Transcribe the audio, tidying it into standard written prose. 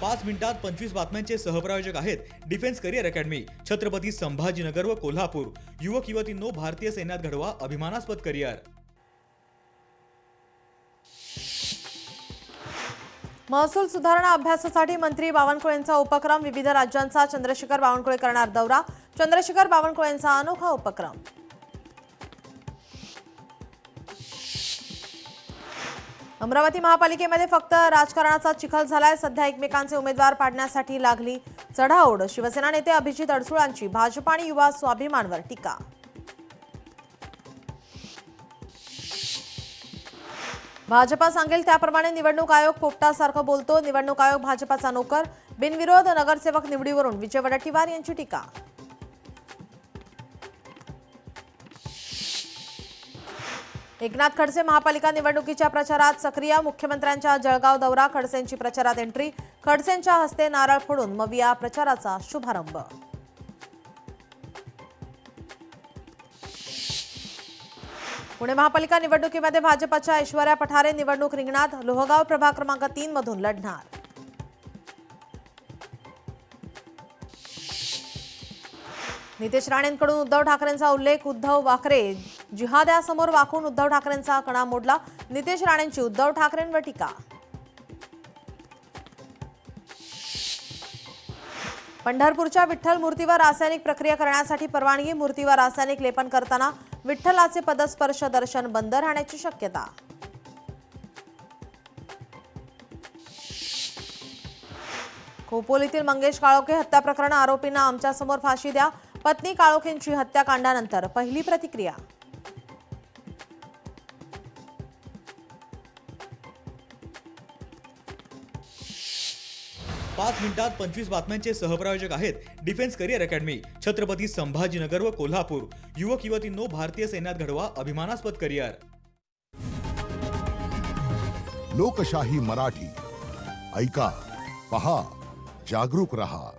5 मिनिटात 25 बातम्यांचे सहप्रायोजक आहेत defence career academy, Chhatrapati Sambhajinagar व कोल्हापूर। युवक युवतींनो, भारतीय सैन्यात घडवा अभिमानास्पद करिअर। महसूल सुधारणा अभ्यासासाठी मंत्री बावनकुळेंचा उपक्रम। विविध राज्यांचा चंद्रशेखर बावनकुळे करणार दौरा। चंद्रशेखर बावनकुळेंचा अनोखा उपक्रम। अमरावती महापालिकेमध्ये फक्त राजकारणाचा चिखल झालाय। सध्या एकमेकांचे उमेदवार पाडण्यासाठी लागली चढाओढ। शिवसेना नेते अभिजित अडसुळांची भाजप आणि युवा स्वाभिमानवर टीका। भाजपा सांगेल त्याप्रमाणे निवडणूक आयोग पोपटासारखं बोलतो। निवडणूक आयोग भाजपाचा नोकर। बिनविरोध नगरसेवक निवडीवरून विजय वडेट्टीवार यांची टीका। एकनाथ खडसे महापालिका निवडणुकीच्या प्रचारात सक्रिय। मुख्यमंत्र्यांच्या जळगाव दौरा। खडसेंची प्रचारात एंट्री। खडसेंच्या हस्ते नारळ फोडून मविया प्रचाराचा शुभारंभ। पुणे महापालिका निवडणुकीमध्ये भाजपच्या ऐश्वर्या पठारे निवडणूक रिंगणात। लोहगाव प्रभाग क्रमांक 3 मधून लढणार। नितेश राणेंकडून उद्धव ठाकरेंचा उल्लेख। उद्धव वाकरे जिहाद्यासमोर वाकून उद्धव ठाकरेंचा कणा मोडला। नितेश राणेंची उद्धव ठाकरेंवर टीका। पंढरपूरच्या विठ्ठल मूर्तीवर रासायनिक प्रक्रिया करण्यासाठी परवानगी। मूर्तीवर रासायनिक लेपन करताना विठ्ठलाचे पदस्पर्श दर्शन बंद राहण्याची शक्यता। खोपोलीतील मंगेश काळोखे हत्या प्रकरण आरोपींना आमच्यासमोर फाशी द्या। पत्नी काळोखेंची हत्याकांडानंतर पहिली प्रतिक्रिया। पाच मिनिटात 25 बातम्यांचे सहप्रायोजक आहेत defence career academy, Chhatrapati Sambhajinagar व कोल्हापूर। युवक युवतींनो, भारतीय सैन्यात घडवा अभिमानास्पद करिअर। लोकशाही मराठी ऐका, पहा, जागरूक रहा।